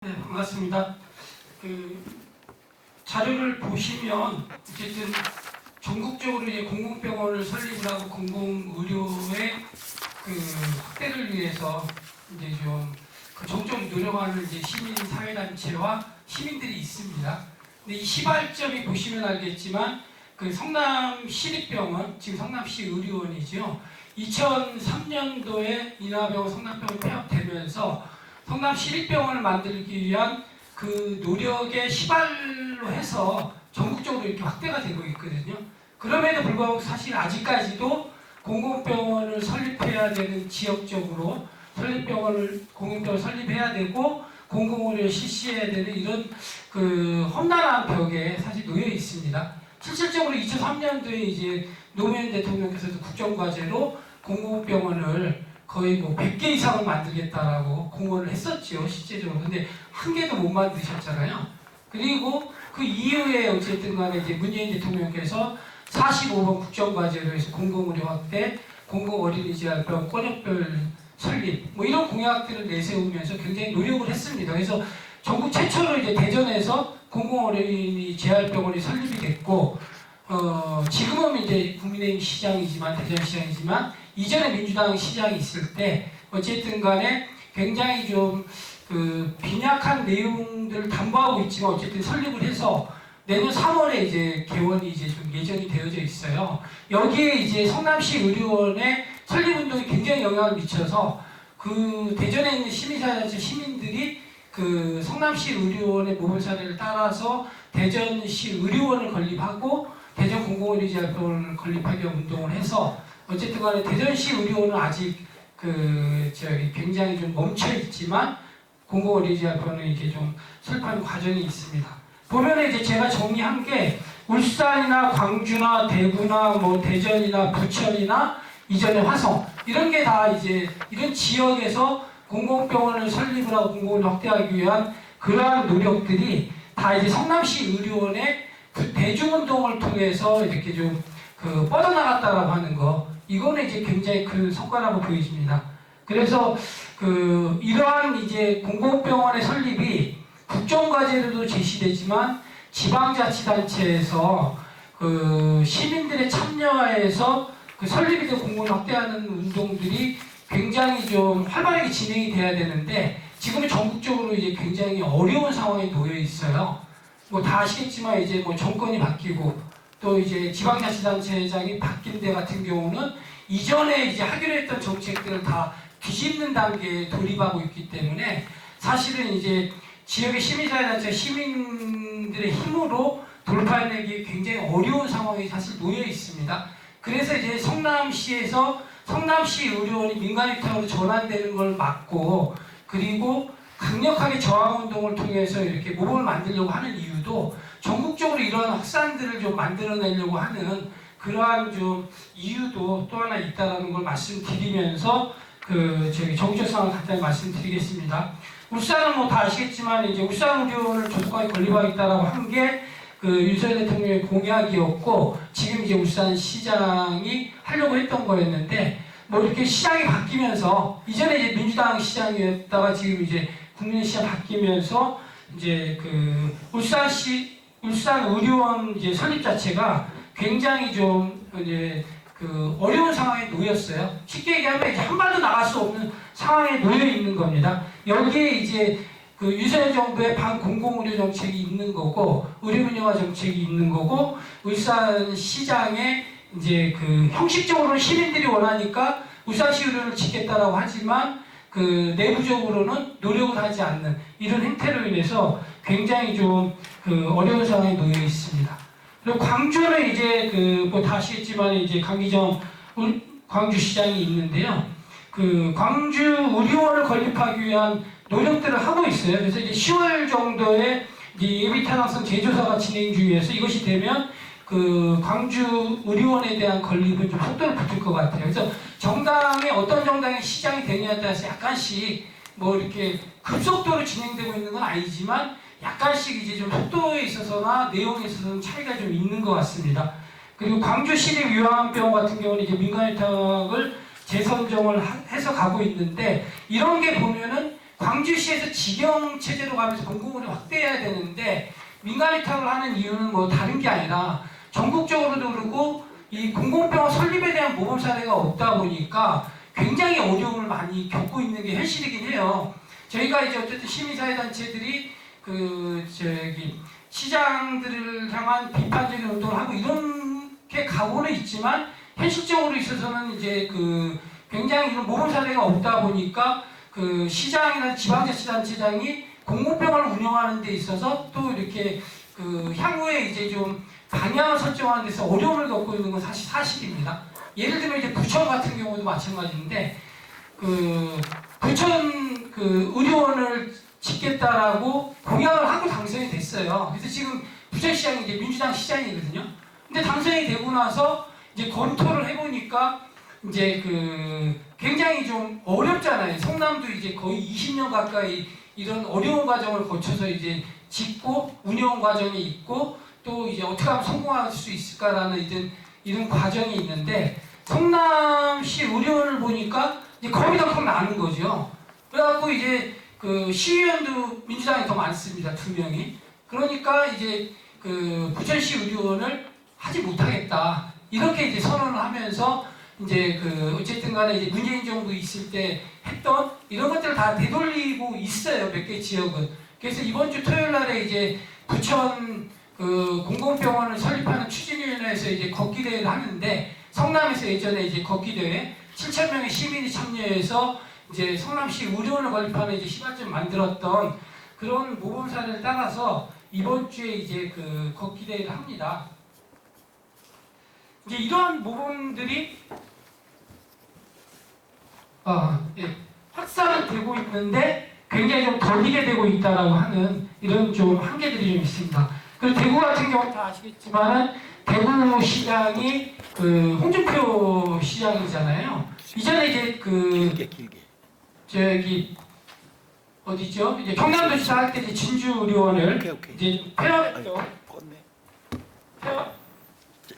네, 반갑습니다. 자료를 보시면 어쨌든 전국적으로 이제 공공병원을 설립을 하고 공공의료의 확대를 위해서 이제 좀 적극 노력하는 이제 시민사회단체와 시민들이 있습니다. 근데 이 시발점이 보시면 알겠지만 성남시립병원, 지금 성남시 의료원이죠. 2003년도에 인하병원 성남병원이 폐업되면서 성남시립병원을 만들기 위한 그 노력의 시발로 해서 전국적으로 이렇게 확대가 되고 있거든요. 그럼에도 불구하고 사실 아직까지도 공공병원을 설립해야 되는 지역적으로 공공병원을 설립해야 되고 공공의료를 실시해야 되는 이런 험난한 벽에 사실 놓여 있습니다. 실질적으로 2003년도에 이제 노무현 대통령께서도 국정과제로 공공병원을 거의 100개 이상을 만들겠다라고 공언을 했었죠, 실제적으로. 근데 한 개도 못 만드셨잖아요. 그리고 그 이후에 어쨌든 간에 이제 문재인 대통령께서 45번 국정과제로 해서 공공의료 확대, 공공어린이재활병, 권역별 설립, 이런 공약들을 내세우면서 굉장히 노력을 했습니다. 그래서 전국 최초로 이제 대전에서 공공어린이재활병원이 설립이 됐고, 지금은 이제 국민의힘 시장이지만, 대전시장이지만, 이전에 민주당 시장이 있을 때, 어쨌든 간에 굉장히 좀 빈약한 내용들을 담보하고 있지만, 어쨌든 설립을 해서 내년 3월에 이제 개원이 이제 좀 예정이 되어져 있어요. 여기에 이제 성남시 의료원의 설립운동이 굉장히 영향을 미쳐서 대전에 있는 시민사회단체 시민들이 성남시 의료원의 모범 사례를 따라서 대전시 의료원을 건립하고 대전 공공의료재활병원을 건립하기 위한 운동을 해서 어쨌든 간에 대전시 의료원은 아직 굉장히 좀 멈춰 있지만 공공의료재활병원은 이제 좀 설립하는 과정이 있습니다. 보면은 이제 제가 정리한 게 울산이나 광주나 대구나 대전이나 부천이나 이전에 화성 이런 게 다 이제 이런 지역에서 공공병원을 설립을 하고 공공을 확대하기 위한 그러한 노력들이 다 이제 성남시 의료원의 대중운동을 통해서 이렇게 좀 뻗어나갔다라고 하는 거, 이거는 이제 굉장히 큰 성과라고 보여집니다. 그래서 이러한 이제 공공병원의 설립이 국정과제로도 제시되지만 지방자치단체에서 시민들의 참여하에서 설립이 된 공공을 확대하는 운동들이 굉장히 좀 활발하게 진행이 돼야 되는데 지금은 전국적으로 이제 굉장히 어려운 상황에 놓여 있어요. 다 아시겠지만 이제 정권이 바뀌고 또 이제 지방자치단체장이 바뀐 데 같은 경우는 이전에 이제 하기로 했던 정책들을 다 뒤집는 단계에 돌입하고 있기 때문에 사실은 이제 지역의 시민사회단체 시민들의 힘으로 돌파해내기 굉장히 어려운 상황에 사실 놓여 있습니다. 그래서 이제 성남시에서 성남시 의료원이 민간위탁으로 전환되는 걸 막고 그리고 강력하게 저항운동을 통해서 이렇게 모범을 만들려고 하는 이유도 전국적으로 이러한 확산들을 좀 만들어내려고 하는 그러한 좀 이유도 또 하나 있다는 걸 말씀드리면서 정책 상황을 간단히 말씀드리겠습니다. 울산은 다 아시겠지만 이제 울산 의료원을 조속하게 건립하겠다라고 한 게 윤석열 대통령의 공약이었고 지금 이제 울산시장이 하려고 했던 거였는데 이렇게 시장이 바뀌면서 이전에 이제 민주당 시장이었다가 지금 이제 국민시장 바뀌면서 이제 울산 의료원 이제 설립 자체가 굉장히 좀 이제 어려운 상황에 놓였어요. 쉽게 얘기하면 이제 한 발도 나갈 수 없는 상황에 놓여 있는 겁니다. 여기에 이제 윤석열 정부의 반공공의료 정책이 있는 거고 의료민영화 정책이 있는 거고 울산시장의 이제 형식적으로는 시민들이 원하니까 울산시 의료를 짓겠다라고 하지만 내부적으로는 노력을 하지 않는 이런 행태로 인해서 굉장히 좀 어려운 상황에 놓여 있습니다. 그리고 광주는 이제 다 아시겠지만 이제 강기정 광주시장이 있는데요. 광주 의료원을 건립하기 위한 노력들을 하고 있어요. 그래서 이제 10월 정도에 예비 타당성 재조사가 진행 중이어서 이것이 되면 광주 의료원에 대한 건립은 좀 속도를 붙일 것 같아요. 그래서 어떤 정당의 시장이 되느냐에 따라서 약간씩 이렇게 급속도로 진행되고 있는 건 아니지만 약간씩 이제 좀 속도에 있어서나 내용에 있어서는 차이가 좀 있는 것 같습니다. 그리고 광주시립요양병원 같은 경우는 이제 민간위탁을 재선정을 해서 가고 있는데 이런 게 보면은 광주시에서 직영 체제로 가면서 공공의료 확대해야 되는데 민간 위탁을 하는 이유는 뭐 다른 게 아니라 전국적으로도 그렇고 이 공공병원 설립에 대한 모범 사례가 없다 보니까 굉장히 어려움을 많이 겪고 있는 게 현실이긴 해요. 저희가 이제 어쨌든 시민사회단체들이 시장들을 향한 비판적인 운동을 하고 이렇게 가고는 있지만 현실적으로 있어서는 이제 굉장히 이런 모범 사례가 없다 보니까 시장이나 지방자치단체장이 공공병원을 운영하는 데 있어서 또 이렇게 향후에 이제 좀 방향을 설정하는 데서 어려움을 겪고 있는 건 사실입니다. 예를 들면 이제 부천 같은 경우도 마찬가지인데 부천 의료원을 짓겠다라고 공약을 하고 당선이 됐어요. 그래서 지금 부천시장이 이제 민주당 시장이거든요. 근데 당선이 되고 나서 이제 검토를 해보니까 이제 굉장히 좀 어렵잖아요. 성남도 이제 거의 20년 가까이 이런 어려운 과정을 거쳐서 이제 짓고 운영 과정이 있고 또 이제 어떻게 하면 성공할 수 있을까라는 이런 과정이 있는데 성남시 의료원을 보니까 이제 겁이 덜컥 나는 거죠. 그래갖고 이제 시의원도 민주당이 더 많습니다. 2명이. 그러니까 이제 부천시 의료원을 하지 못하겠다. 이렇게 이제 선언을 하면서 이제 어쨌든 간에 이제 문재인 정부 있을 때 했던 이런 것들을 다 되돌리고 있어요. 몇 개 지역은. 그래서 이번 주 토요일 날에 이제 부천 공공병원을 설립하는 추진위원회에서 이제 걷기대회를 하는데 성남에서 예전에 이제 걷기대회 7,000명의 시민이 참여해서 이제 성남시 의료원을 건립하는 이제 시발점 만들었던 그런 모범 사례를 따라서 이번 주에 이제 걷기대회를 합니다. 이제 이러한 모범들이 확산은 되고 있는데 굉장히 좀 더디게 되고 있다라고 하는 이런 좀 한계들이 좀 있습니다. 그리고 대구 같은 경우는 다 아시겠지만은 대구 시장이 홍준표 시장이잖아요. 이전에 이제 저기 어디죠? 이제 경남도지사 할 때 이제 진주의료원을 이제 폐업했죠.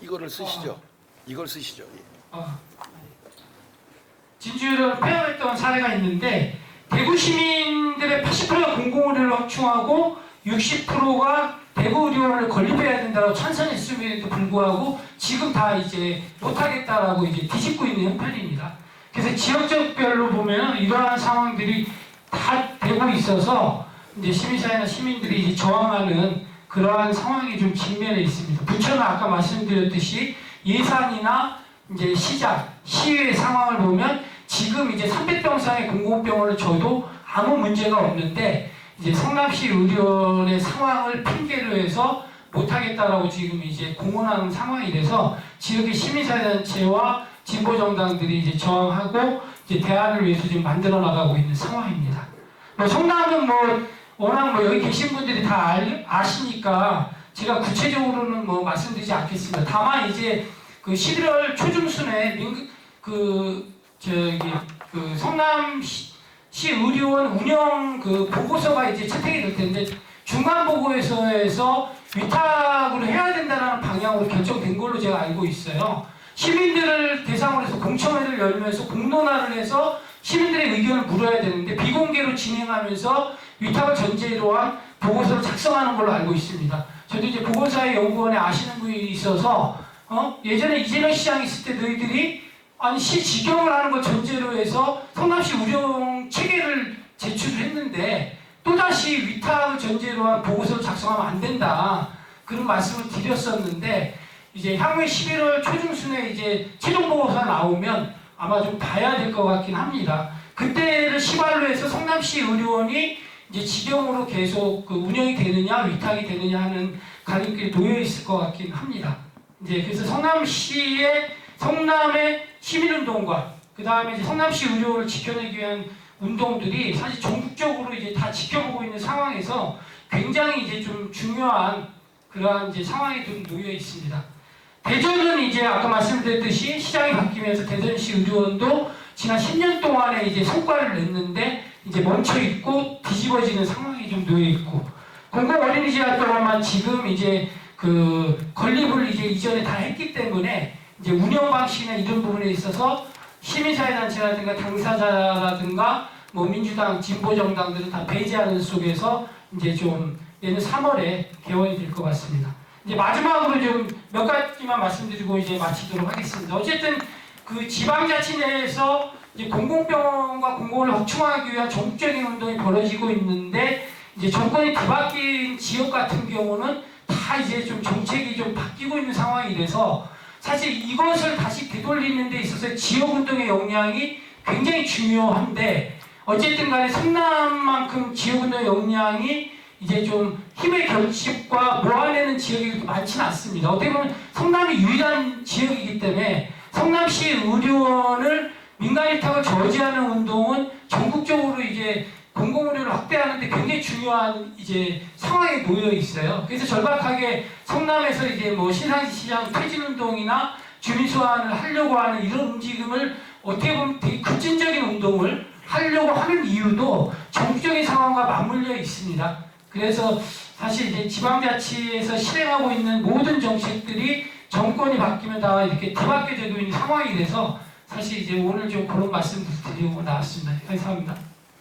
이거를 쓰시죠. 이걸 쓰시죠. 진주를 폐업했던 사례가 있는데 대구 시민들의 80%가 공공의료를 확충하고 60%가 대구 의료원을 건립해야 된다고 찬성했음에도 불구하고 지금 다 이제 못하겠다라고 이제 뒤집고 있는 형편입니다. 그래서 지역적별로 보면 이러한 상황들이 다 되고 있어서 이제 시민사회나 시민들이 이제 저항하는 그러한 상황이 좀 직면해 있습니다. 부천은 아까 말씀드렸듯이 예산이나 이제 시장, 시의 상황을 보면 지금 이제 300병상의 공공병원을 줘도 아무 문제가 없는데 이제 성남시 의료원의 상황을 핑계로 해서 못하겠다라고 지금 이제 공언하는 상황이 돼서 지역의 시민사회단체와 진보정당들이 이제 저항하고 이제 대안을 위해서 지금 만들어 나가고 있는 상황입니다. 성남은 워낙 여기 계신 분들이 다 아시니까 제가 구체적으로는 말씀드리지 않겠습니다. 다만 이제 11월 초중순에 성남시 의료원 운영 보고서가 이제 채택이 될 텐데 중간 보고서에서 위탁을 해야 된다는 방향으로 결정된 걸로 제가 알고 있어요. 시민들을 대상으로 해서 공청회를 열면서 공론화를 해서 시민들의 의견을 물어야 되는데 비공개로 진행하면서 위탁을 전제로 한 보고서를 작성하는 걸로 알고 있습니다. 저도 이제 보건사회 연구원에 아시는 분이 있어서 예전에 이재명 시장 있을 때 너희들이 시 직영을 하는 걸 전제로 해서 성남시 의료용 체계를 제출했는데 또다시 위탁을 전제로 한 보고서를 작성하면 안 된다. 그런 말씀을 드렸었는데 이제 향후에 11월 초중순에 이제 최종 보고서가 나오면 아마 좀 봐야 될 것 같긴 합니다. 그때를 시발로 해서 성남시 의료원이 이제 직영으로 계속 운영이 되느냐 위탁이 되느냐 하는 갈림길이 놓여 있을 것 같긴 합니다. 이제 그래서 성남의 시민운동과 그 다음에 이제 성남시 의료를 지켜내기 위한 운동들이 사실 전국적으로 이제 다 지켜보고 있는 상황에서 굉장히 이제 좀 중요한 그러한 이제 상황이 좀 놓여 있습니다. 대전은 이제 아까 말씀드렸듯이 시장이 바뀌면서 대전시 의료원도 지난 10년 동안에 이제 성과를 냈는데 이제 멈춰 있고 뒤집어지는 상황이 좀 놓여 있고 공공 어린이집 활동만 지금 이제 건립을 이제 이전에 다 했기 때문에 이제 운영 방식이나 이런 부분에 있어서 시민사회단체라든가 당사자라든가 뭐 민주당, 진보 정당들은 다 배제하는 속에서 이제 좀 내년 3월에 개원이 될 것 같습니다. 이제 마지막으로 좀 몇 가지만 말씀드리고 이제 마치도록 하겠습니다. 어쨌든 그 지방자치 내에서 이제 공공병원과 공공을 확충하기 위한 전국적인 운동이 벌어지고 있는데 이제 정권이 뒤바뀐 지역 같은 경우는 다 이제 좀 정책이 좀 바뀌고 있는 상황이 돼서 사실 이것을 다시 되돌리는 데 있어서 지역운동의 역량이 굉장히 중요한데 어쨌든 간에 성남만큼 지역운동의 역량이 이제 좀 힘의 결집과 모아내는 지역이 그렇게 많지는 않습니다. 어떻게 보면 성남이 유일한 지역이기 때문에 성남시 의료원을 민간일탁을 저지하는 운동은 전국적으로 이제 공공의료를 확대하는데 굉장히 중요한 이제 상황에 놓여 있어요. 그래서 절박하게 성남에서 이제 뭐 신산시장 퇴진운동이나 주민 소환을 하려고 하는 이런 움직임을 어떻게 보면 되게 급진적인 운동을 하려고 하는 이유도 전국적인 상황과 맞물려 있습니다. 그래서 사실 이제 지방자치에서 실행하고 있는 모든 정책들이 정권이 바뀌면 다 이렇게 뒤바뀌게 되고 있는 상황이 돼서 사실 이제 오늘 좀 그런 말씀 드리려고 나왔습니다. 감사합니다.